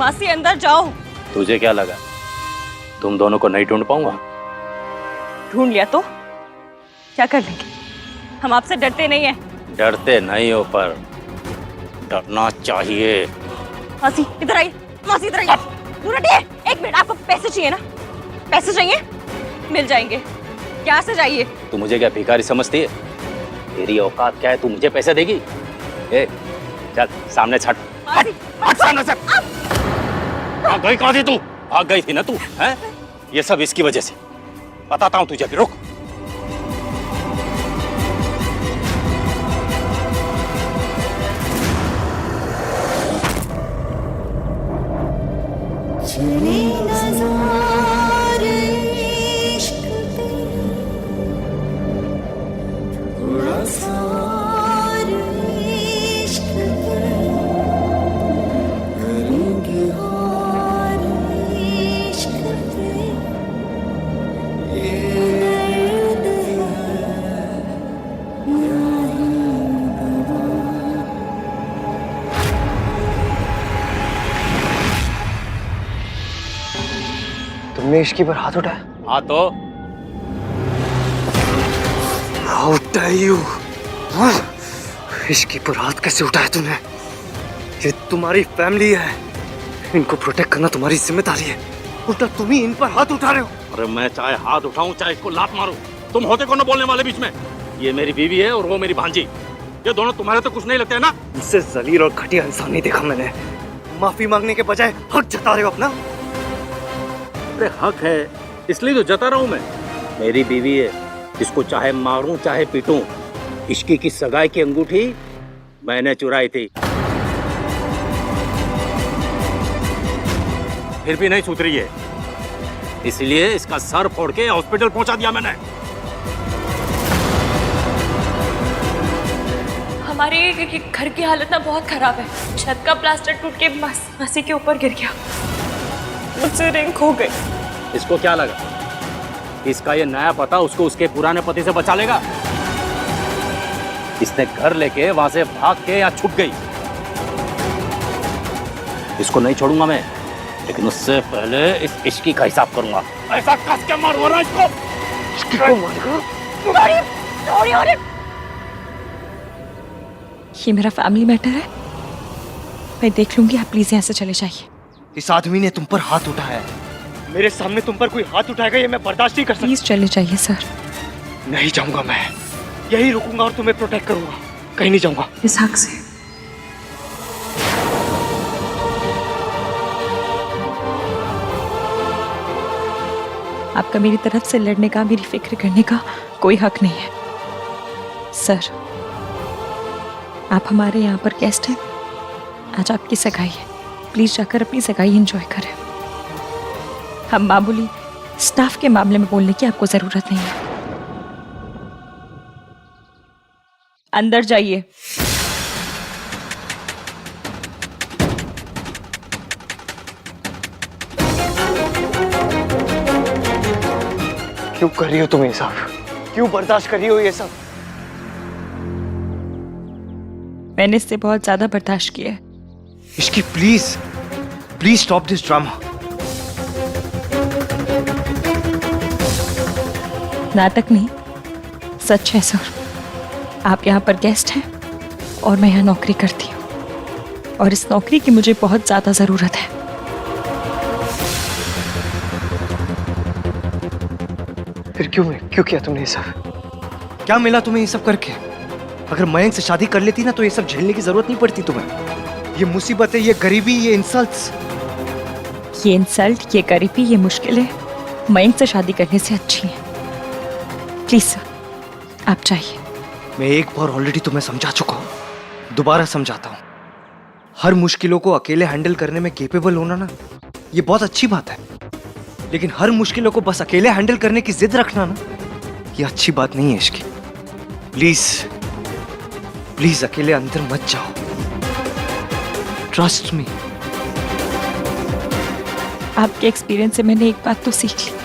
मासी अंदर जाओ। तुझे क्या लगा तुम दोनों को नहीं ढूंढ पाऊंगा? ढूंढ लिया तो क्या कर लेंगे? हम आपसे डरते नहीं हैं। डरते नहीं हो पर डरना चाहिए। मासी इधर आइए, मासी इधर आइए। दूर हटिए। एक मिनट, आपको पैसे चाहिए ना? पैसे चाहिए? मिल जाएंगे। क्या से चाहिए? तू मुझे क्या भिखारी समझती है? तेरी औकात क्या है, तू मुझे पैसे देगी? ए, चल सामने छट। हट सामने से। भाग गई कहाँ थी तू? भाग गई थी ना तू, हैं? ये सब इसकी वजह से। बताता हूँ तुझे, रुक। तुमने इश्की पर हाथ उठाया? हाँ तो How dare you? हाँ? इश्की पर हाथ कैसे उठाया तूने? ये तुम्हारी फैमिली है, इनको प्रोटेक्ट करना तुम्हारी जिम्मेदारी है। उल्टा तुम ही इन पर हाथ उठा रहे हो। अरे मैं चाहे हाथ उठाऊं चाहे इसको लात मारूं, तुम होते कौन बोलने वाले बीच में? ये मेरी बीवी है और वो मेरी भांजी। ये दोनों तुम्हारे तो कुछ नहीं लगते है ना? मुझसे जलील और घटिया इंसान नहीं देखा मैंने। माफी मांगने के बजाय हक जता रहे हो अपना। अरे हक है इसलिए तो जता रहा हूं मैं। मेरी बीवी है, इसको चाहे मारूं चाहे पीटूं। इश्की की सगाई की अंगूठी मैंने चुराई थी, फिर भी नहीं सुधरी है, इसलिए इसका सर फोड़ के हॉस्पिटल पहुंचा दिया मैंने। हमारे घर की हालत ना बहुत खराब है। छत का प्लास्टर टूट के मासी के ऊपर गिर गया, मुझसे रिंग खो गई। इसको क्या लगा इसका ये नया पता उसको उसके पुराने पति से बचा लेगा? इसने घर लेके वहां से भाग के यहाँ छुप गई। इसको नहीं छोड़ूंगा मैं, लेकिन उससे पहले इस इश्की का हिसाब करूंगा। ऐसा कस के मारूंगा ना इसको। इश्की को मारेगा? ये मेरा फैमिली मैटर है, मैं देख लूंगी। आप प्लीज यहाँ से चले जाइए। इस आदमी ने तुम पर हाथ उठाया है, मेरे सामने तुम पर कोई हाथ उठाएगा ये मैं बर्दाश्त नहीं कर सकता। प्लीज चले जाइए सर। नहीं जाऊंगा मैं, यही रुकूंगा और तुम्हें प्रोटेक्ट करूंगा, कहीं नहीं जाऊंगा। इस हक से आपका मेरी तरफ से लड़ने का, मेरी फिक्र करने का कोई हक नहीं है सर। आप हमारे यहाँ पर गेस्ट हैं, आज आपकी सगाई है, प्लीज जाकर अपनी सगाई एंजॉय करें। हम मामूली स्टाफ के मामले में बोलने की आपको जरूरत नहीं है। अंदर जाइए। क्यों कर रही हो तुम ये सब? क्यों बर्दाश्त कर रही हो ये सब? मैंने इससे बहुत ज्यादा बर्दाश्त किया है। Ishki please please stop this drama. नाटक नहीं, सच है सर। आप यहाँ पर गेस्ट हैं और मैं यहाँ नौकरी करती हूँ, और इस नौकरी की मुझे बहुत ज्यादा जरूरत है। फिर क्यों किया तुमने ये सब? क्या मिला तुम्हें ये सब करके? अगर मयंक से शादी कर लेती ना तो ये सब झेलने की जरूरत नहीं पड़ती तुम्हें। ये मुसीबतें, ये गरीबी, ये इंसल्ट्स। ये इंसल्ट, ये गरीबी, ये मुश्किलें मयंक से शादी करने से अच्छी हैं। प्लीज सर आप चाहिए। मैं एक बार ऑलरेडी तुम्हें समझा चुका हूँ, दोबारा समझाता हूँ। हर मुश्किलों को अकेले हैंडल करने में केपेबल होना ना, ये बहुत अच्छी बात है। लेकिन हर मुश्किलों को बस अकेले हैंडल करने की जिद रखना ना, ये अच्छी बात नहीं है इश्की। प्लीज प्लीज अकेले अंदर मत जाओ, ट्रस्ट मी। आपके एक्सपीरियंस से मैंने एक बात तो सीख ली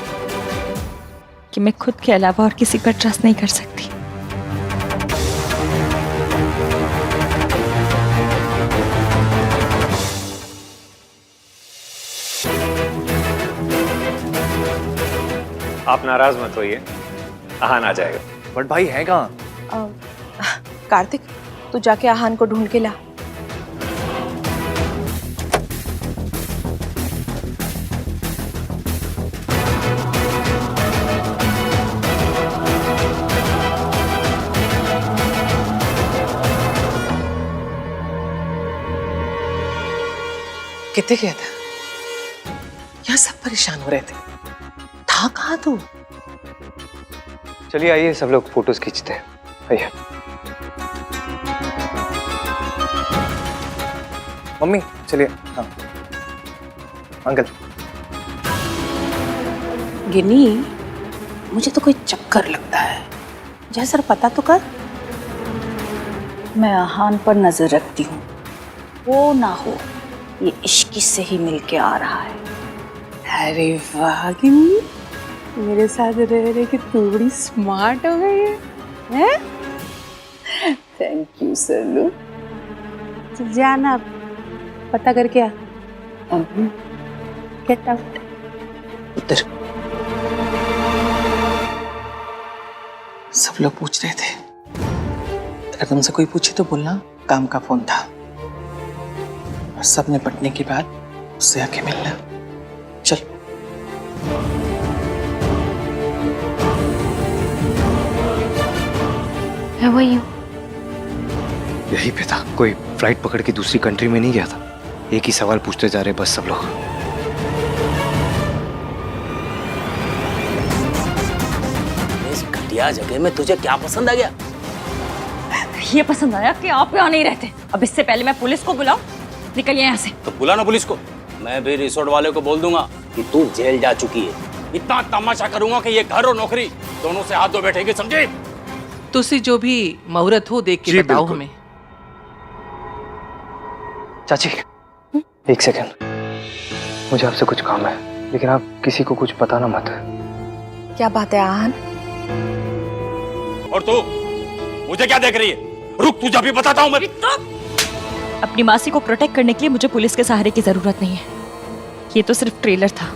कि मैं खुद के अलावा और किसी पर ट्रस्ट नहीं कर सकती। आप नाराज मत होइए, आहान आ जाएगा। बट भाई है कहाँ? कार्तिक, तू जाके आहान को ढूंढ के ला। कितने गया था? यहाँ सब परेशान हो रहे थे। था कहाँ तू? चलिए आइए, सब लोग फोटोज खींचते हैं। आइए। मम्मी चलिए। हाँ अंकल। गिन्नी, मुझे तो कोई चक्कर लगता है। जैसा पता तो कर। मैं आहान पर नजर रखती हूँ, वो ना हो ये इश्की से ही मिलके आ रहा है। अरे वाह गिन्नी, मेरे साथ रह रहे कि तू बड़ी स्मार्ट हो गई है? Thank you Sallu. चल जाना, पता करके आ। Get out. उधर सब लोग पूछ रहे थे, अगर तुमसे कोई पूछे तो बोलना काम का फोन था। और सब निपटने के बाद उससे आके मिलना। चल। वही यही पे था, कोई फ्लाइट पकड़ के दूसरी कंट्री में नहीं गया था। एक ही सवाल पूछते जा रहे बस सब लोग। इस घटिया जगह में तुझे क्या पसंद आ गया? ये पसंद आया कि आप यहाँ नहीं रहते। अब इससे पहले मैं पुलिस को बुलाऊं, निकलिए यहाँ से। तो बुला ना पुलिस को। मैं भी रिसोर्ट वाले को बोल दूंगा कि तू जेल जा चुकी है। इतना तमाशा करूंगा कि ये घर और नौकरी दोनों से हाथ धो बैठेगी, समझे? तुसी जो भी मुहूर्त हो देख के जी, बताओ बिल्कुल। हमें। चाची एक सेकंड, मुझे आपसे कुछ काम है, लेकिन आप किसी को कुछ बताना मत। क्या बात है आहान? और तू मुझे क्या देख रही है? रुक, तुझे अभी बताता हूँ मैं। अपनी मासी को प्रोटेक्ट करने के लिए मुझे पुलिस के सहारे की जरूरत नहीं है। ये तो सिर्फ ट्रेलर था।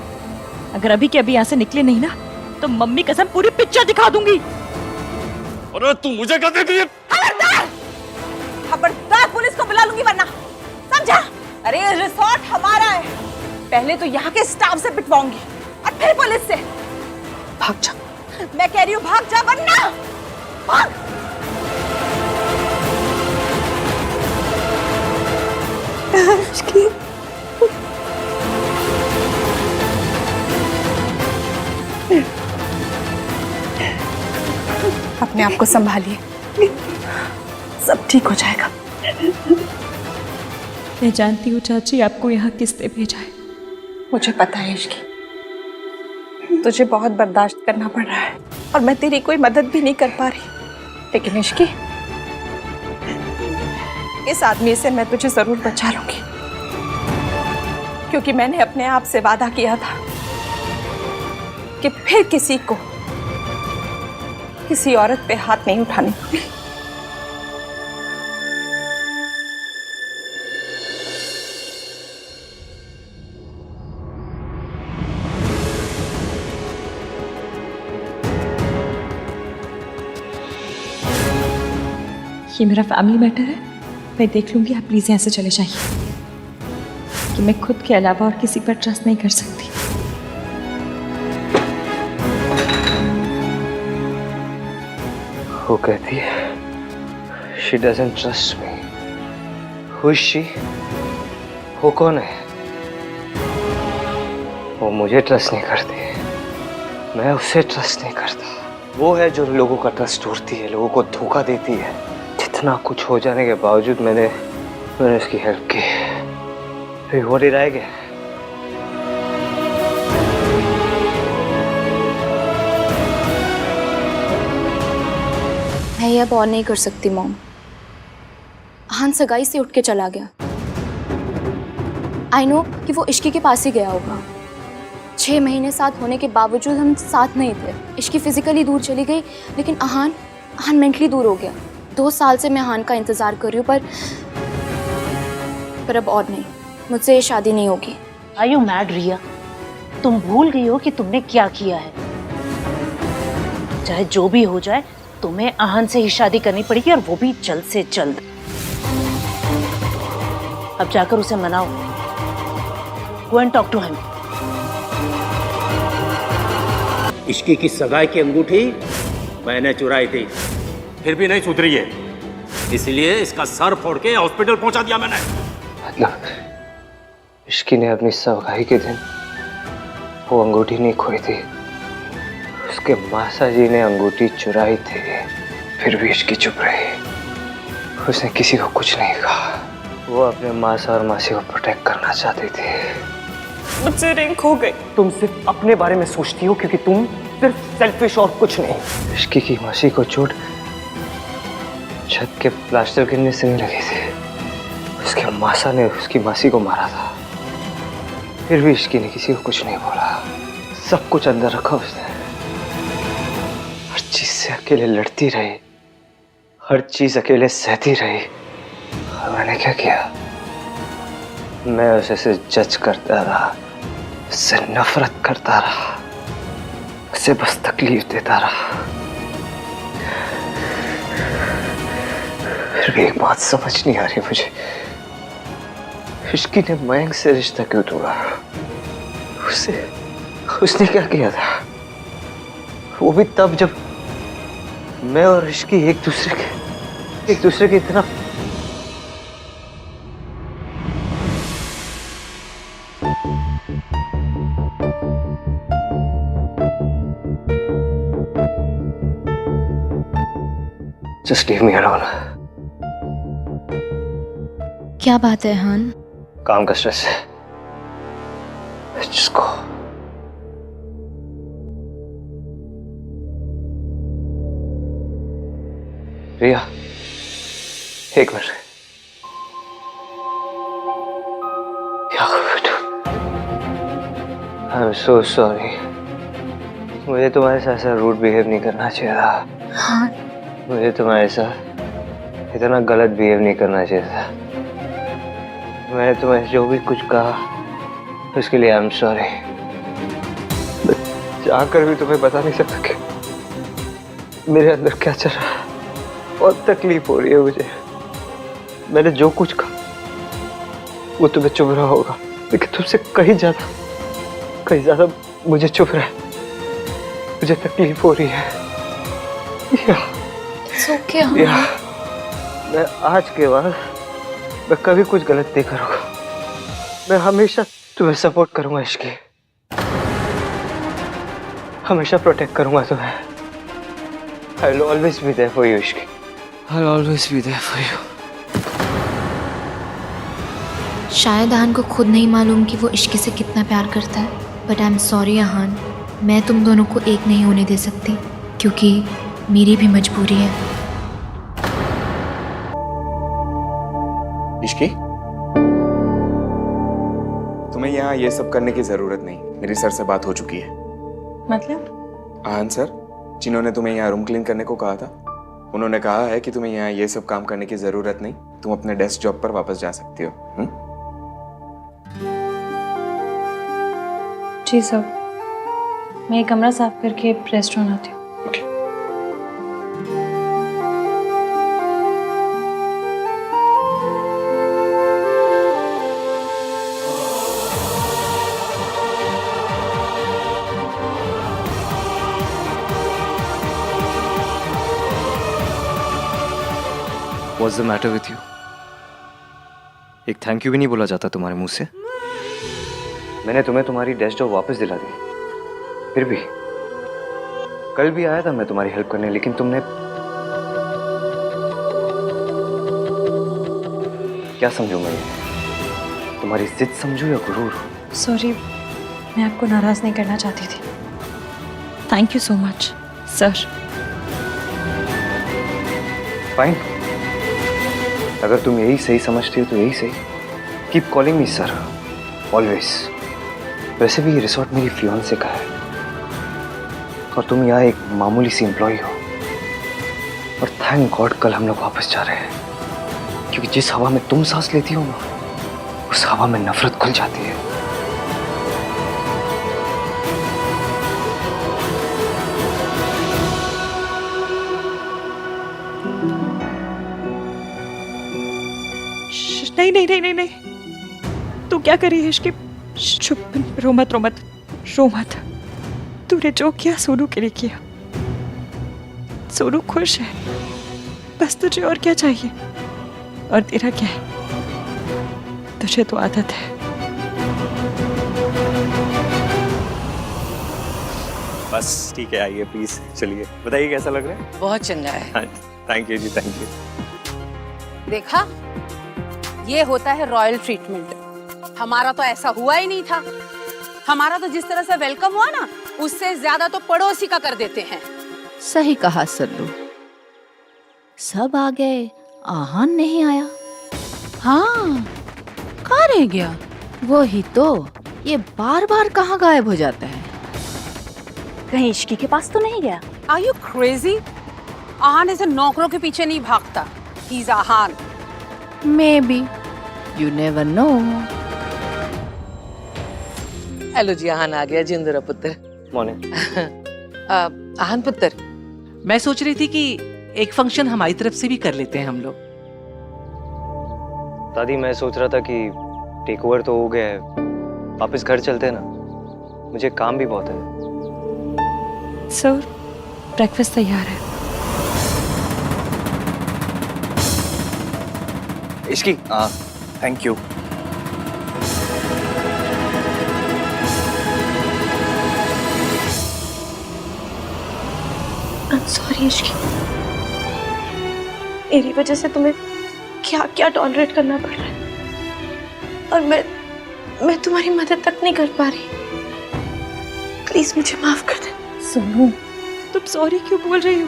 अगर अभी के अभी यहाँ से निकले नहीं ना, तो मम्मी कसम पूरी पिक्चर दिखा दूंगी। अरे तू मुझे क्या देख रही है? खबरदार, पुलिस को बुला लूंगी वरना, समझा? अरे रिसोर्ट हमारा है, पहले तो यहाँ के स्टाफ से पिटवाऊंगी और फिर पुलिस से। भाग जा। मैं कह रही हूँ भाग जा वरना भाग। अपने आप को संभालिए, सब ठीक हो जाएगा। मैं जानती हूँ चाची आपको यहाँ किसने भेजा है। मुझे पता है इश्की, तुझे बहुत बर्दाश्त करना पड़ रहा है और मैं तेरी कोई मदद भी नहीं कर पा रही। लेकिन इश्की, इस आदमी से मैं तुझे जरूर बचा लूंगी, क्योंकि मैंने अपने आप से वादा किया था कि फिर किसी को किसी औरत पे हाथ नहीं उठाने दूंगी। ये मेरा फैमिली मैटर है, मैं देख लूंगी। आप प्लीज यहाँ से चले जाइए, कि मैं खुद के अलावा और किसी पर ट्रस्ट नहीं कर सकती। वो कहती है she doesn't trust me. Who is she? वो कौन है? वो मुझे ट्रस्ट नहीं करती, मैं उसे ट्रस्ट नहीं करता। वो है जो लोगों का ट्रस्ट तोड़ती है, लोगों को धोखा देती है। जितना कुछ हो जाने के बावजूद मैंने उसकी हेल्प की। फिर वो रह गया। मैं ये अब और नहीं कर सकती मॉम। आहान सगाई से उठ के चला गया। आई नो कि वो इश्की के पास ही गया होगा। 6 महीने साथ होने के बावजूद हम साथ नहीं थे। इश्की फिजिकली दूर चली गई, लेकिन आहान मेंटली दूर हो गया। 2 साल से मैं आहान का इंतजार कर रही हूँ, पर अब और नहीं, मुझसे ये शादी नहीं होगी। Are you mad, रिया? तुम भूल गई हो कि तुमने क्या किया है। चाहे जो भी हो जाए तुम्हें आहन से ही शादी करनी पड़ेगी, और वो भी जल्द से जल्द। अब जाकर उसे मनाओ। Go and talk to him. इश्की की सगाई की अंगूठी मैंने चुराई थी, फिर भी नहीं सुधरी है, इसलिए इसका सर फोड़ के हॉस्पिटल पहुंचा दिया मैंने। मतलब इश्की ने अपनी सगाई के दिन वो अंगूठी नहीं खोई थी, उसके मासा जी ने अंगूठी चुराई थी, फिर भी इश्की चुप रही। उसने किसी को कुछ नहीं कहा, वो अपने मासा और मासी को प्रोटेक्ट करना चाहती थी। मुझसे रिंग खो गई। तुम सिर्फ अपने बारे में सोचती हो क्योंकि तुम सिर्फ सेल्फिश और कुछ नहीं। इश्की की मासी को चोट छत के प्लास्टर गिरने से नहीं लगी थी, उसके मासा ने उसकी मासी को मारा था, फिर भी इश्की ने किसी को कुछ नहीं बोला, सब कुछ अंदर रखा उसने। हर चीज से अकेले लड़ती रही, हर चीज अकेले सहती रही। और मैंने क्या किया? मैं उसे जज करता रहा, उससे नफरत करता रहा, उसे बस तकलीफ देता रहा। फिर भी एक बात समझ नहीं आ रही मुझे, इश्की ने मयंक से रिश्ता क्यों तोड़ा? उसने क्या किया था? वो भी तब जब मैं और इश्की एक दूसरे के इतना Just leave me alone. क्या बात है अहान? काम का स्ट्रेस है। Just go. रिया, एक मिनट। क्या हुआ बेटा? I'm so sorry. मुझे तुम्हारे साथ ऐसा रूड बिहेव नहीं करना चाहिए था। हाँ, मुझे तुम्हारे साथ इतना गलत बिहेव नहीं करना चाहिए था। मैंने तुम्हें जो भी कुछ कहा उसके लिए आई एम सॉरी। जाकर भी तुम्हें बता नहीं सकता कि मेरे अंदर क्या चल रहा है। बहुत तकलीफ हो रही है मुझे। मैंने जो कुछ कहा वो तुम्हें चुभ रहा होगा, लेकिन तुमसे कहीं ज्यादा मुझे चुभ रहा है। मुझे तकलीफ हो रही है। It's okay, या, मैं आज के बाद मैं कभी कुछ गलत नहीं करूंगा। मैं हमेशा तुम्हें सपोर्ट करूंगा इश्की, हमेशा प्रोटेक्ट करूंगा तुम्हें। I will always be there for you Ishki. I'll always be there for you। शायद अहान को खुद नहीं मालूम कि वो इश्की से कितना प्यार करता है, but I am sorry Ahaan, मैं तुम दोनों को एक नहीं होने दे सकती, क्योंकि मेरी भी मजबूरी है। इश्की, तुम्हें यहाँ ये सब करने की जरूरत नहीं। मेरी सर से बात हो चुकी है। मतलब? आहान सर, जिन्होंने तुम्हें यहाँ रूम क्लीन करने को कहा था, उन्होंने कहा है कि तुम्हें यहाँ ये सब काम करने की जरूरत नहीं, तुम अपने डेस्क जॉब पर वापस जा सकती हो। जी सर, मैं ये कमरा साफ करके रेस्टोरेंट आती हूँ। What's the matter with you? एक थैंक यू भी नहीं बोला जाता तुम्हारे मुंह से। मैंने तुम्हें तुम्हारी डेस्क जॉब वापस दिला दी, फिर भी कल भी आया था मैं तुम्हारी हेल्प करने, लेकिन तुमने क्या समझू मैं? तुम्हारी जिद समझू या गुरूर? सॉरी, मैं आपको नाराज नहीं करना चाहती थी। Thank you so much sir. Fine, अगर तुम यही सही समझती हो तो यही सही। Keep calling me sir, always. वैसे भी ये रिसोर्ट मेरी फियांसे का है और तुम यहाँ एक मामूली सी एम्प्लॉय हो। और थैंक गॉड कल हम लोग वापस जा रहे हैं, क्योंकि जिस हवा में तुम सांस लेती हो ना, उस हवा में नफरत घुल जाती है। नहीं नहीं नहीं नहीं नहीं, तू क्या करी है इसकी? चुप, रो मत रो मत रो मत। तूने जो किया सोनू के लिए किया। सोनू खुश है, बस तुझे और क्या चाहिए? और तेरा क्या है? तुझे तो आदत है। बस ठीक है, आइए प्लीज, चलिए बताइए कैसा लग रहा है? बहुत चंगा है। हाँ, थैंक यू जी, थैंक यू। देखा, ये होता है रॉयल ट्रीटमेंट। हमारा तो ऐसा हुआ ही नहीं था। हमारा तो जिस तरह से वेलकम हुआ ना, उससे ज्यादा तो पड़ोसी का कर देते हैं। सही कहा सल्लू। सब आ गए, आहान नहीं आया। हाँ, कहाँ रह गया? वही तो, ये बार बार कहाँ गायब हो जाता है? कहीं इश्की के पास तो नहीं गया? Are you crazy? आहान ऐसे नौकरों के पीछे नहीं भागता। He's Aahan. Maybe, you never know. Hello जी, आहान आ गया। जिंदरा पुत्र। मॉर्निंग। आहान पुत्र, मैं सोच रही थी कि एक फंक्शन हमारी तरफ से भी कर लेते हैं हम लोग। दादी, मैं सोच रहा था कि टेक ओवर तो हो गया है, वापस घर चलते हैं ना, मुझे काम भी बहुत है। सर, ब्रेकफास्ट तैयार है। इसकी थैंक यू। सॉरी इश्की, मेरी वजह से तुम्हें क्या क्या टॉलरेट करना पड़ रहा है, और मैं तुम्हारी मदद तक नहीं कर पा रही। प्लीज मुझे माफ कर दे। सोनू, तुम सॉरी क्यों बोल रही हो?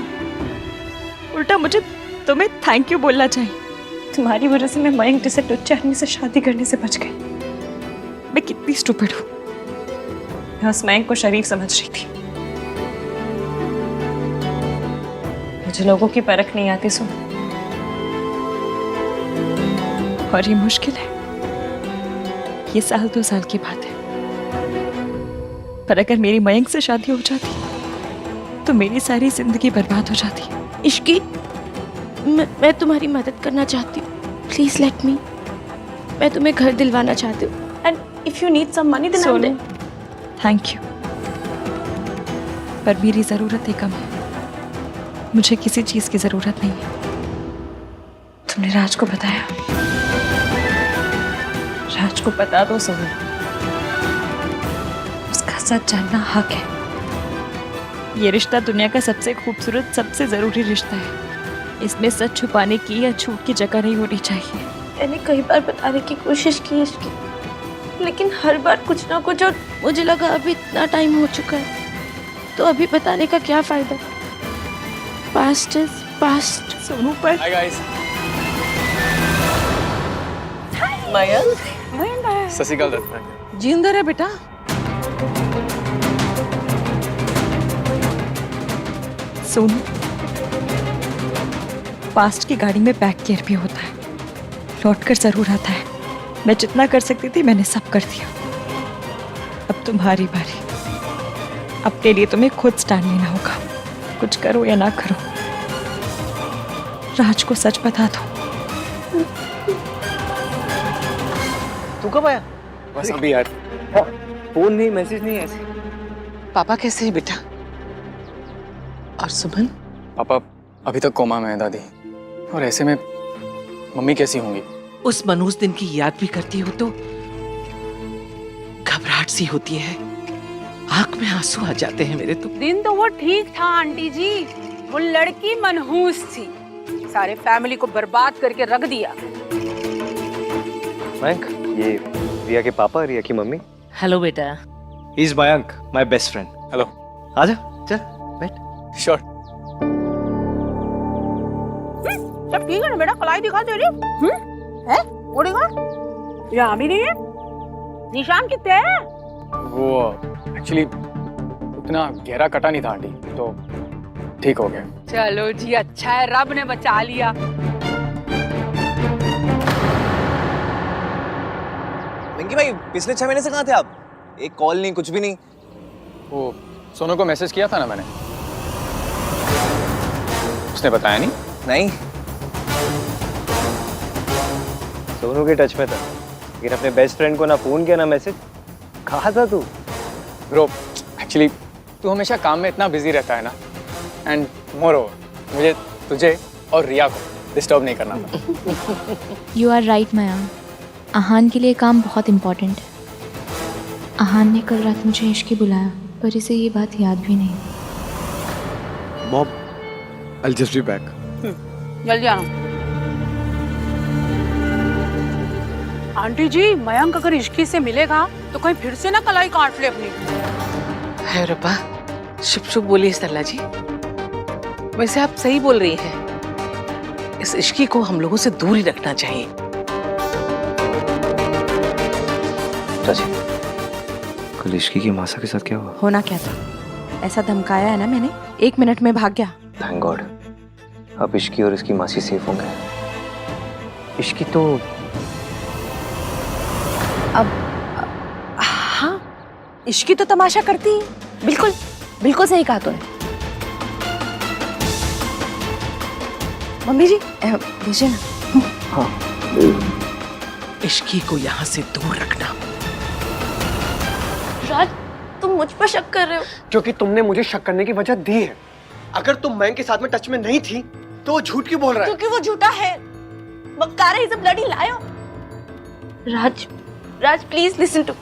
उल्टा मुझे तुम्हें थैंक यू बोलना चाहिए। तुम्हारी वजह से मैं मयंक जैसे टुच्चे आदमी से शादी करने से बच गई। मैं कितनी स्टूपिड हूँ। मैं उस मयंक को शरीफ समझ रही थी। मुझे लोगों की परख नहीं आती सुन, और ये मुश्किल है। ये 1-2 साल की बात है, पर अगर मेरी मयंक से शादी हो जाती तो मेरी सारी जिंदगी बर्बाद हो जाती। इश्की, मैं तुम्हारी मदद करना चाहती हूँ। Please let me. मैं तुम्हें घर दिलवाना चाहती हूँ। And if you need some money then I will. Thank you, पर मेरी जरूरतें कम है। मुझे किसी चीज की जरूरत नहीं है। तुमने राज को बताया? राज को बता दो सोनू, उसका सच जानना हक है। ये रिश्ता दुनिया का सबसे खूबसूरत, सबसे जरूरी रिश्ता है। इसमें सच छुपाने की या झूठ की जगह नहीं होनी चाहिए। मैंने कई बार बताने की कोशिश की इसकी, लेकिन हर बार कुछ ना कुछ, और मुझे लगा अभी इतना टाइम हो चुका है तो अभी बताने का क्या फायदा। Past is past. सोनू पर हाय गाइस। मयंक, ससिकाल दत्ता। जिंदर है बेटा। सोनू, पास्ट की गाड़ी में बैक केयर भी होता है, लौट कर जरूर आता है। मैं जितना कर सकती थी मैंने सब कर दिया। अब तुम्हारी बारी। अपने लिए तुम्हें खुद स्टैंड लेना होगा, कुछ करो या ना करो। राज को सच बता दो। तू कब आया? बस अभी यार, फोन नहीं, मैसेज नहीं, ऐसे। पापा कैसे है बेटा? और सुमन? पापा अभी तक कोमा में है दादी, और ऐसे में मम्मी कैसी होंगी? उस मनहूस दिन की याद भी करती हो तो घबराहट सी होती है, आंख में आंसू आ जाते हैं मेरे तो। दिन तो वो ठीक था आंटी जी, वो लड़की मनहूस थी, सारे फैमिली को बर्बाद करके रख दिया। मयंक, ये रिया के पापा, रिया की मम्मी। हेलो बेटा। He is Mayank, my best friend. Hello. आजा, चल बैठ। श्योर। सब ठीक है ना बेटा? कलाई दिखा दे रही है? वो देखो, यहाँ भी नहीं है। निशान कितने हैं? वो एक्चुअली उतना गहरा कटा नहीं था आंटी, तो ठीक हो गया। चलो जी, अच्छा है, रब ने बचा लिया। वेंकी भाई, पिछले 6 महीने से कहाँ थे आप? एक कॉल नहीं, कुछ भी नहीं। वो सोनू को मैसेज किया था ना मैंने, उसने बताया नहीं। नहीं। सोनू के टच में था, लेकिन अपने बेस्ट फ्रेंड को ना फोन किया ना मैसेज। कहाँ था तू? ब्रो एक्चुअली तू हमेशा काम में इतना बिजी रहता है ना, एंड मोर ओवर मुझे तुझे और रिया को डिस्टर्ब नहीं करना था। यू आर राइट मयांक, आहान के लिए काम बहुत इम्पोर्टेंट है। आहान ने कल रात मुझे इश्की बुलाया, पर इसे ये बात याद भी नहीं। Mom, I'll just be back. जल्दी आना। आंटी जी, मयंक अगर इश्की से मिलेगा तो कहीं फिर से ना कलाई काट ले अपनी। है रब्बा, शुभ शुभ बोलिए सरला जी। वैसे आप सही बोल रही हैं, इस इश्की को हम लोगों से दूर ही रखना चाहिए। चाची, कल इश्की की मासा के साथ क्या हुआ? होना क्या था? ऐसा धमकाया है ना मैंने, 1 मिनट में भाग गया। थैंक गॉड, अब इश्की और इसकी मासी सेफ होंगे। इश्की तो हाँ, इश्की तो तमाशा करती है। बिल्कुल बिल्कुल सही कहा तूने। मम्मी जी भेजिए ना। हाँ, इश्की को यहाँ से दूर रखना। राज, तुम मुझ पर शक कर रहे हो? क्योंकि तुमने मुझे शक करने की वजह दी है। अगर तुम मयंक के साथ में टच में नहीं थी तो वो झूठ क्यों बोल रहा है? क्योंकि वो झूठा है। बक्कारा is a bloody liar. Raj please listen to.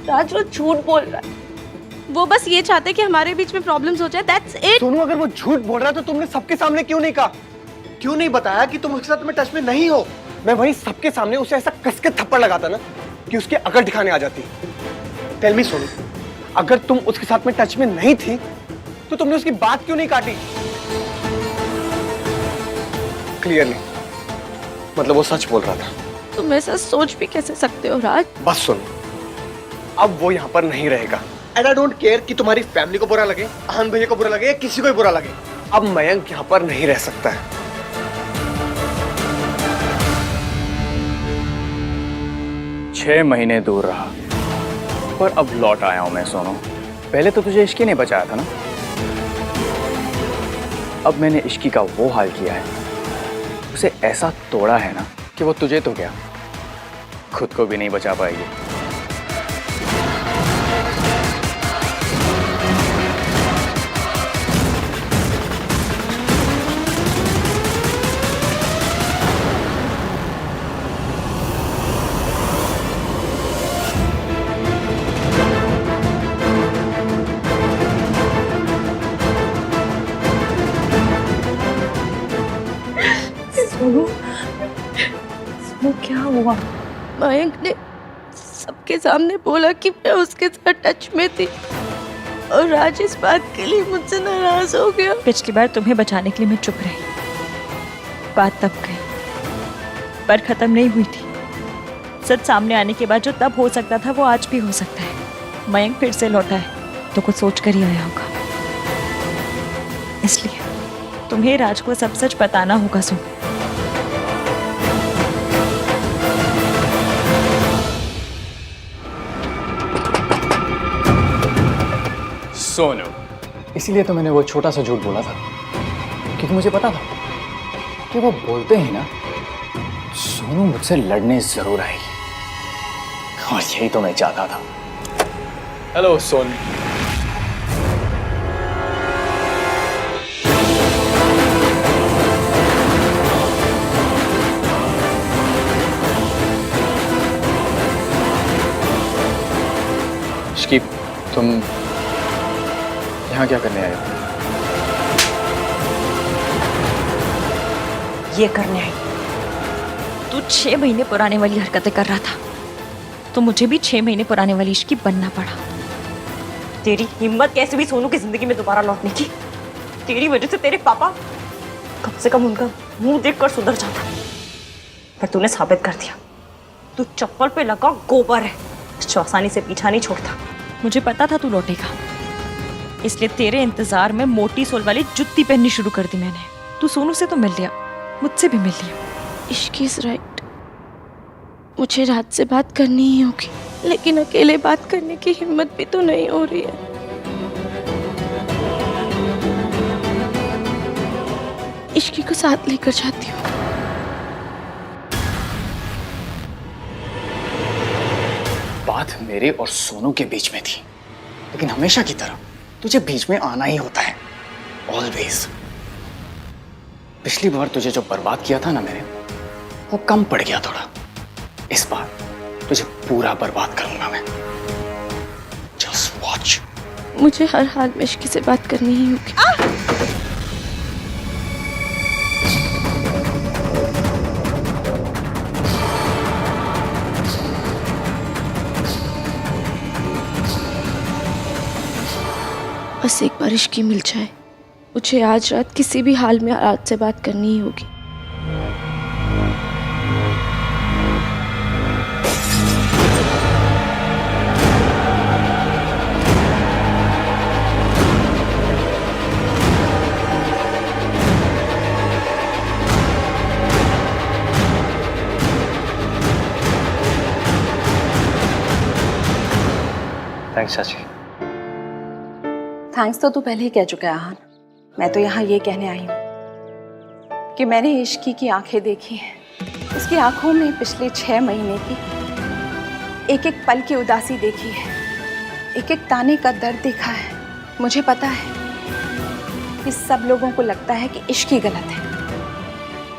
Raj वो झूठ बोल रहा है। वो बस ये चाहते कि हमारे बीच में प्रॉब्लम्स हो जाए, दैट्स इट। सोनू, अगर वो झूठ बोल रहा है तो तुमने सबके सामने क्यों नहीं कहा? क्यों नहीं बताया कि तुम उसके साथ में टच में नहीं हो? मैं वहीं सबके सामने उसे ऐसा कस के थप्पड़ लगाता ना कि उसके अकड़ दिखाने आ जाती। टेल मी सोनू, अगर तुम उसके साथ में टच में नहीं थी तो तुमने उसकी बात क्यों नहीं काटी? क्लियरली मतलब वो सच बोल रहा था। तुम ऐसा सोच भी कैसे सकते हो राज? बस सुनो, अब वो यहाँ पर नहीं रहेगा। एंड आई डोंट केयर कि तुम्हारी फैमिली को बुरा लगे, आहान भैया को बुरा लगे या किसी को भी बुरा लगे। अब मयंक यहाँ पर नहीं रह सकता है। 6 महीने दूर रहा, पर अब लौट आया हूं मैं सोनू। पहले तो तुझे इश्की ने बचाया था ना, अब मैंने इश्की का वो हाल किया है, उसे ऐसा तोड़ा है ना कि वो तुझे तो क्या, खुद को भी नहीं बचा पाएगी। वो क्या हुआ? मयंक ने सबके सामने बोला कि मैं उसके साथ टच में थी और राज इस बात के लिए मुझसे नाराज हो गया। पिछली बार तुम्हें बचाने के लिए मैं चुप रही, बात तब गई पर खत्म नहीं हुई थी। सच सामने आने के बाद जो तब हो सकता था वो आज भी हो सकता है। मयंक फिर से लौटा है तो कुछ सोच कर ही आया होगा, इसलिए तुम्हें राज को सब सच बताना होगा। सोनू, इसीलिए तो मैंने वो छोटा सा झूठ बोला था, क्योंकि मुझे पता था कि वो बोलते ही ना सोनू मुझसे लड़ने जरूर आएगी, और यही तो मैं चाहता था। हेलो सोनू। शिकीब, तुम यहाँ क्या करने आए हो? ये करने आई। तू 6 महीने पुराने वाली हरकतें कर रहा था तो मुझे भी 6 महीने पुराने वाली इश्की बनना पड़ा। तेरी हिम्मत कैसे भी सोनू की जिंदगी में दोबारा लौटने की। तेरी वजह से तेरे पापा कम से कम उनका मुंह देखकर सुधर जाता, पर तूने साबित कर दिया तू चप्पल पे लगा गोबर है, जो आसानी से पीछा नहीं छोड़ता। मुझे पता था तू लौटेगा, इसलिए तेरे इंतजार में मोटी सोल वाली जुत्ती पहननी शुरू कर दी मैंने। तू सोनू से तो मिल लिया, मुझसे भी मिल लिया। इश्की इज राइट, मुझे रात से बात करनी ही होगी, लेकिन अकेले बात करने की हिम्मत भी तो नहीं हो रही है। इश्की को साथ लेकर जाती हूँ। बात मेरे और सोनू के बीच में थी, लेकिन हमेशा की तरह तुझे बीच में आना ही होता है, ऑलवेज। पिछली बार तुझे जो बर्बाद किया था ना मैंने, वो कम पड़ गया थोड़ा। इस बार तुझे पूरा बर्बाद करूंगा मैं। Just watch. मुझे हर हाल में इश्की से बात करनी ही होगी। बस एक बार इश्की मिल जाए, मुझे आज रात किसी भी हाल में रात से बात करनी ही होगी। थैंक्स चाची। थैंक्स तो तू पहले ही कह चुका है आहान। मैं तो यहाँ ये कहने आई हूँ कि मैंने इश्की की आंखें देखी हैं। उसकी आंखों में पिछले 6 महीने की एक एक पल की उदासी देखी है, एक एक ताने का दर्द देखा है। मुझे पता है कि सब लोगों को लगता है कि इश्क ही गलत है,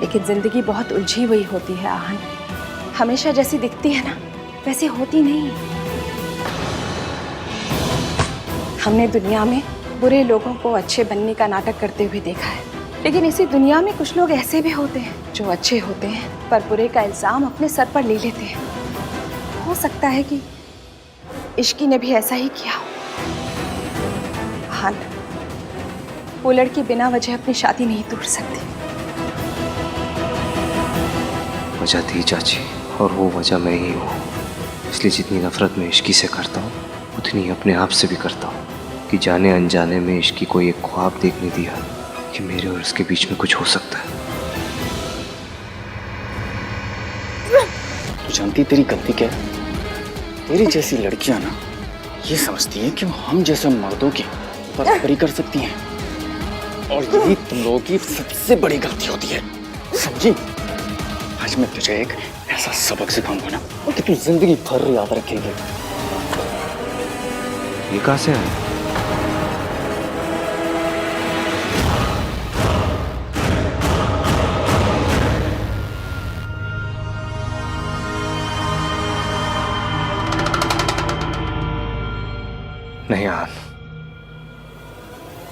लेकिन जिंदगी बहुत उलझी हुई होती है आहान। हमेशा जैसी दिखती है ना, वैसी होती नहीं। हमने दुनिया में बुरे लोगों को अच्छे बनने का नाटक करते हुए देखा है, लेकिन इसी दुनिया में कुछ लोग ऐसे भी होते हैं जो अच्छे होते हैं पर बुरे का इल्जाम अपने सर पर ले लेते हैं। हो सकता है कि इश्की ने भी ऐसा ही किया हो। हाँ, वो लड़की बिना वजह अपनी शादी नहीं तोड़ सकती। वजह थी चाची, और वो वजह मैं ही हूँ। इसलिए जितनी नफरत मैं इश्की से करता हूँ, उतनी अपने आप से भी करता हूँ कि जाने अनजाने में इश्की को एक ख्वाब देखने दिया कि मेरे और उसके बीच में कुछ हो सकता है। तू जानती तेरी गलती क्या है? तेरी जैसी लड़कियां ना ये समझती हैं कि वो हम जैसे मर्दों की बराबरी कर सकती हैं, और यही तुम लोगों की सबसे बड़ी गलती होती है, समझी? आज मैं तुझे एक ऐसा सबक सिखाऊंगा ना कि तू जिंदगी भर याद रखेगी। ये कहाँ से आया? नहीं आन,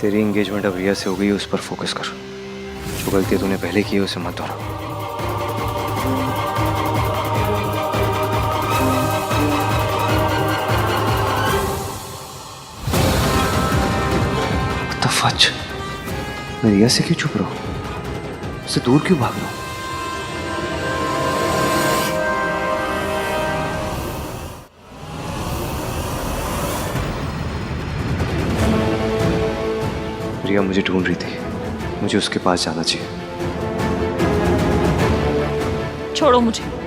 तेरी एंगेजमेंट अब रिया से हो गई, उस पर फोकस कर। जो गलती तूने पहले की है उसे मत दोहरा। फच, मैं रिया से क्यों चुप रहा हूं? उससे दूर क्यों भाग रहा हूं? रिया मुझे ढूंढ रही थी, मुझे उसके पास जाना चाहिए। छोड़ो मुझे।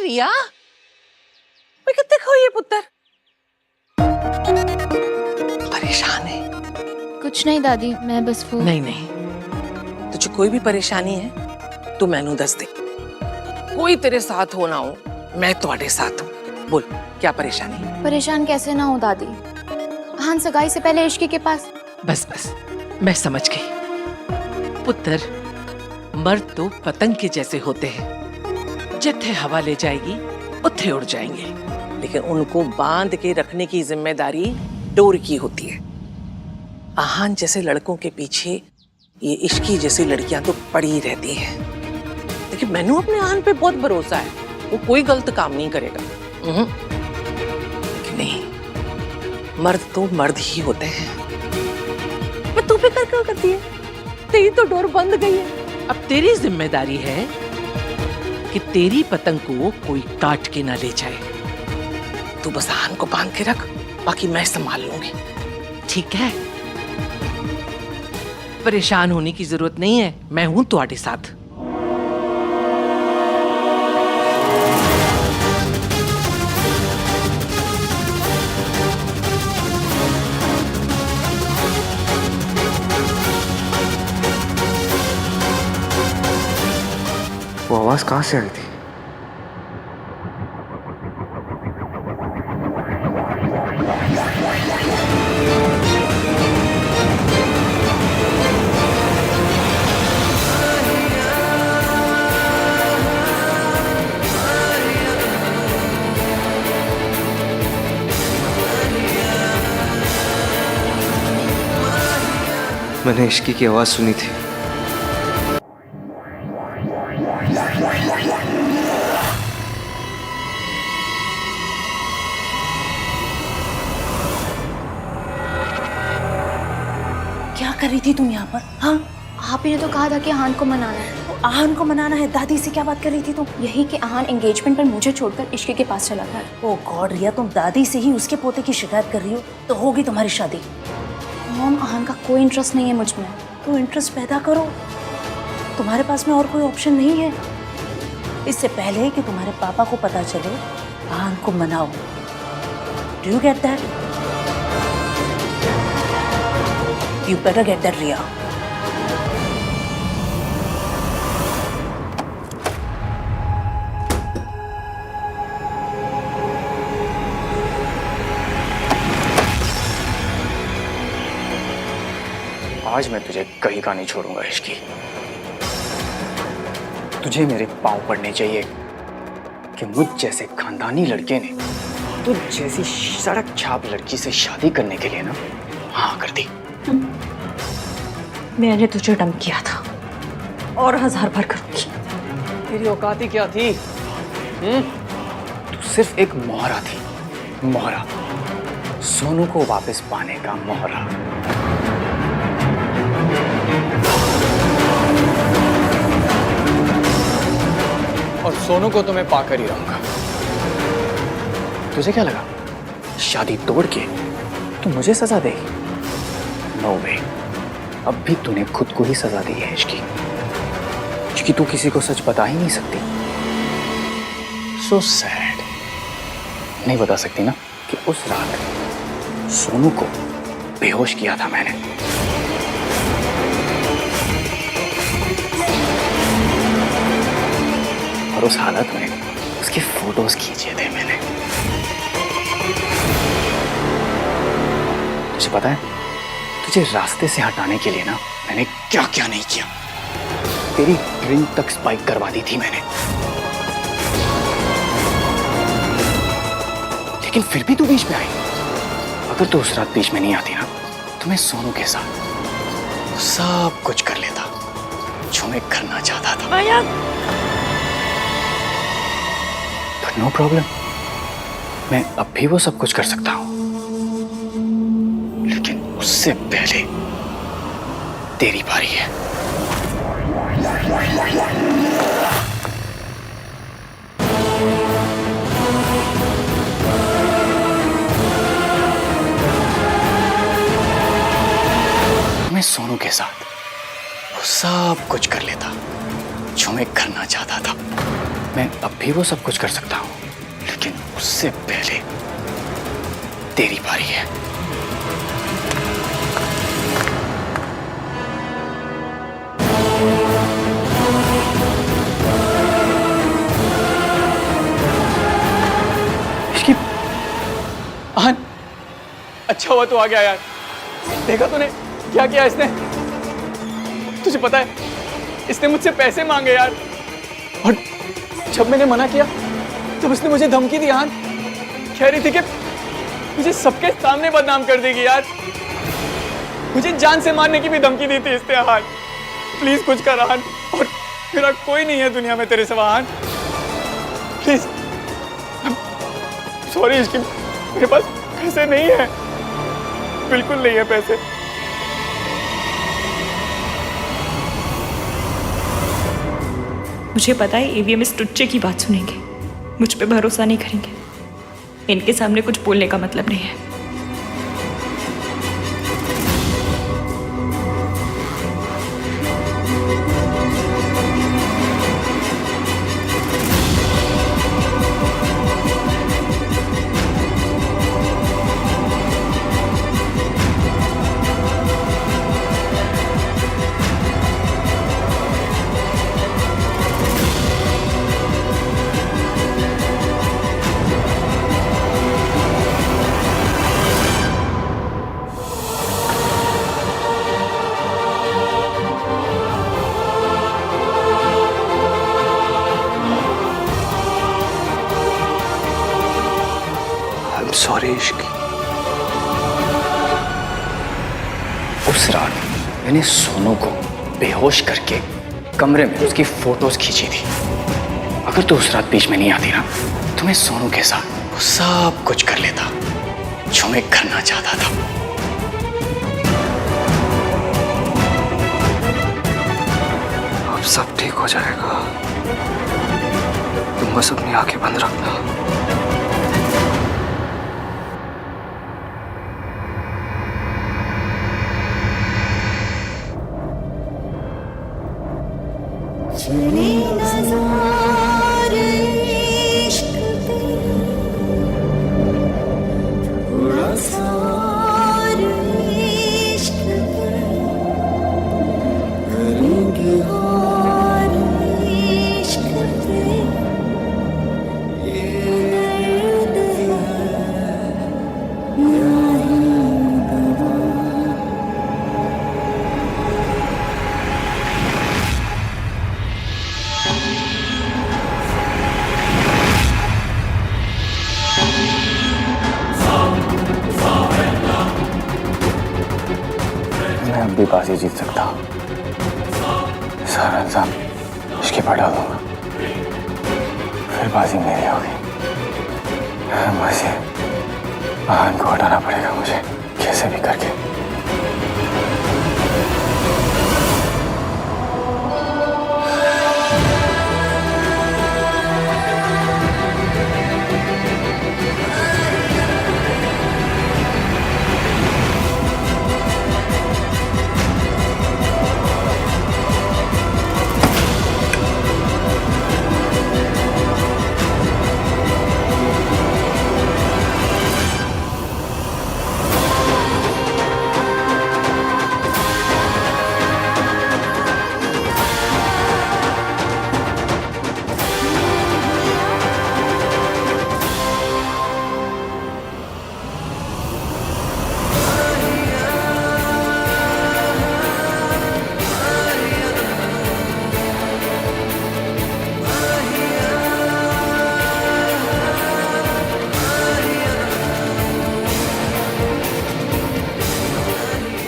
रिया, मैं कितने खोई है पुत्र? परेशान है? कुछ नहीं दादी, मैं बस वो नहीं नहीं, तुझे कोई भी परेशानी है तो मैनू दस दे। कोई तेरे साथ हो ना हो, मैं तुम्हारे साथ हूँ। बोल, क्या परेशानी? परेशान कैसे ना हो दादी। हान सगाई से पहले इश्की के पास। बस बस, मैं समझ गई। पुत्र, मर्द तो पतंग के जैसे होते हैं, जिथे हवा ले जाएगी उथे उड़ जाएंगे, लेकिन उनको बांध के रखने की जिम्मेदारी डोर की होती है। आहान जैसे लड़कों के पीछे ये इश्की जैसी लड़कियां तो पड़ी रहती हैं, लेकिन मैनू अपने आहान पे बहुत भरोसा है, वो कोई गलत काम नहीं करेगा। लेकिन नहीं, मर्द तो मर्द ही होते हैं। मैं तू फिक्र क्यों करती है? तेरी तो डोर बंद गई है। अब तेरी जिम्मेदारी है कि तेरी पतंग को कोई काट के ना ले जाए। तू बस आहान को बांध के रख, बाकी मैं संभाल लूंगी, ठीक है? परेशान होने की जरूरत नहीं है, मैं हूं तुम्हारे साथ। आवाज कहाँ से आई थी? मैंने इश्की की आवाज सुनी थी। क्या कर रही थी तुम यहाँ पर? हाँ, आप ही ने तो कहा था कि आहान को मनाना है। तो आहान को मनाना है। दादी से क्या बात कर रही थी तुम? यही कि आहान एंगेजमेंट पर मुझे छोड़कर इश्की के पास चला गया। ओ गॉड रिया, तुम दादी से ही उसके पोते की शिकायत कर रही हो तो होगी तुम्हारी शादी। मॉम, आहान का कोई इंटरेस्ट नहीं है मुझ में। तो इंटरेस्ट पैदा करो, तुम्हारे पास में और कोई ऑप्शन नहीं है। इससे पहले कि तुम्हारे पापा को पता चले, आहान को मनाओ। Do you get that? You better get that Riya. आज मैं तुझे कहीं का नहीं छोड़ूंगा इश्की। तुझे मेरे पांव पड़ने चाहिए कि मुझ जैसे खानदानी लड़के ने तुझ जैसी सड़क छाप लड़की से शादी करने के लिए ना हाँ कर दी। मैंने तुझे डंप किया था और 1000 बार करूंगी। तेरी औकात ही क्या थी? तू सिर्फ एक मोहरा थी, मोहरा, सोनू को वापस पाने का मोहरा। और सोनू को तो मैं पाकर ही रहूंगा। तुझे क्या लगा शादी तोड़ के तू मुझे सजा देगी? नो वे, अब भी तूने खुद को ही सजा दी है इश्की, क्योंकि तू किसी को सच बता ही नहीं सकती। So sad. नहीं बता सकती ना कि उस रात सोनू को बेहोश किया था मैंने। और उस हालत में उसके फोटोज खींचे थे मैंने। तुझे पता है, तुझे रास्ते से हटाने के लिए ना मैंने क्या क्या नहीं किया। तेरी ड्रिंक तक स्पाइक करवा दी थी मैंने, लेकिन फिर भी तू बीच में आई। अगर तू उस रात बीच में नहीं आती ना तो मैं सोनू के साथ सब कुछ कर लेता जो मैं करना चाहता था। बट नो प्रॉब्लम, मैं अब भी वो सब कुछ कर सकता हूं, लेकिन उससे पहले तेरी बारी है। मैं सोनू के साथ वो सब कुछ कर लेता जो मैं करना चाहता था। मैं अब भी वो सब कुछ कर सकता हूं, लेकिन उससे पहले तेरी बारी है। इश्की, आहन, अच्छा हुआ तू आ गया यार। देखा तूने क्या किया इसने? तुझे पता है इसने मुझसे पैसे मांगे यार, और जब मैंने मना किया तब उसने मुझे धमकी दी। आहन कह रही थी कि मुझे सबके सामने बदनाम कर देगी यार। मुझे जान से मारने की भी धमकी दी थी इसने। आहन प्लीज कुछ कर आहन, और मेरा कोई नहीं है दुनिया में तेरे सिवा। आहन प्लीज। सॉरी इसकी, मेरे पास पैसे नहीं है, बिल्कुल नहीं है पैसे। मुझे पता है एवीएम इस टुच्चे की बात सुनेंगे, मुझ पे भरोसा नहीं करेंगे। इनके सामने कुछ बोलने का मतलब नहीं है। सॉरी इश्क। उस रात मैंने सोनू को बेहोश करके कमरे में उसकी फोटोज खींची थी। अगर तू उस रात बीच में नहीं आती ना तो मैं सोनू के साथ वो सब कुछ कर लेता जो मैं करना चाहता था। अब सब ठीक हो जाएगा, तुम बस अपनी आंखें बंद रखना। मैं अब भी बाजी जीत सकता हूँ। सारा इल्जाम इसके पर डाल दूंगा, फिर बाजी मेरी होगी। बाजी आहान को हटाना पड़ेगा मुझे कैसे भी करके।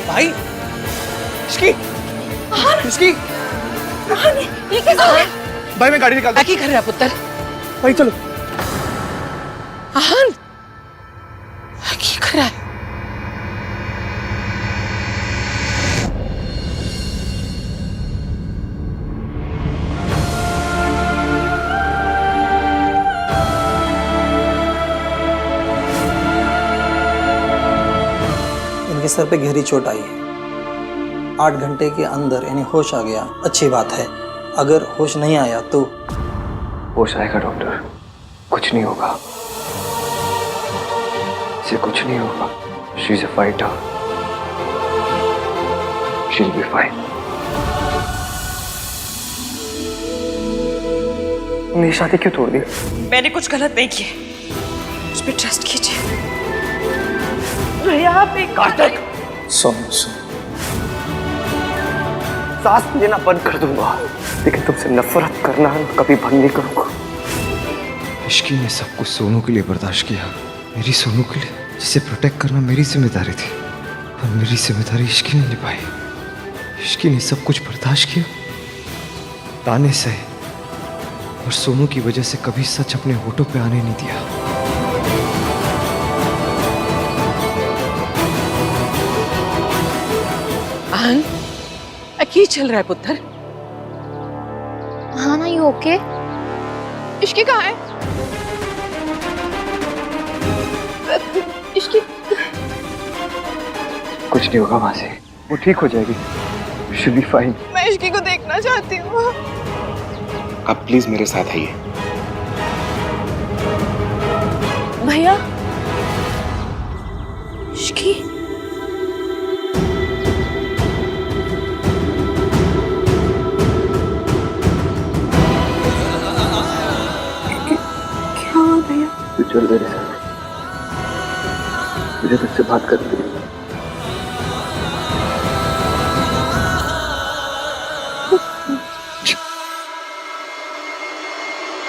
भाई इश्की, इश्की, ये कैसे हो गया? भाई मैं गाड़ी निकालता क्या कर रहा है पुत्र? भाई चलो। आहान क्या कर रहा है? इनके सर पे गहरी चोट आई है। 8 घंटे के अंदर इन्हें होश आ गया, अच्छी बात है। अगर होश नहीं आया तो होश आएगा डॉक्टर, कुछ नहीं होगा, इसे कुछ नहीं होगा। She is a fighter, she will be fine. तुमने शादी क्यों तोड़ दी? मैंने कुछ गलत नहीं किया, मुझ पे ट्रस्ट कीजिए। भैया आप एक सुन सांस लेना बंद कर दूंगा, लेकिन तुमसे नफरत करना कभी बंद नहीं करूंगा। इश्की ने सब कुछ सोनू के लिए बर्दाश्त किया, मेरी सोनू के लिए, जिसे प्रोटेक्ट करना मेरी जिम्मेदारी थी, पर मेरी जिम्मेदारी इश्की ने निभाई। इश्की ने सब कुछ बर्दाश्त किया, ताने सहे, और सोनू की वजह से कभी सच अपने होठों पे आने नहीं दिया। आहान क्या चल रहा है पुत्र? हाँ ना, यू ओके? इश्की कहाँ है? इश्की कुछ नहीं होगा मासी, वो ठीक हो जाएगी, शी विल बी फाइन। मैं इश्की को देखना चाहती हूँ। आप प्लीज मेरे साथ आइए। भैया इश्की तू चल मेरे साथ, मुझे तुझसे बात करनी है।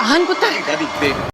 आहान पुत्र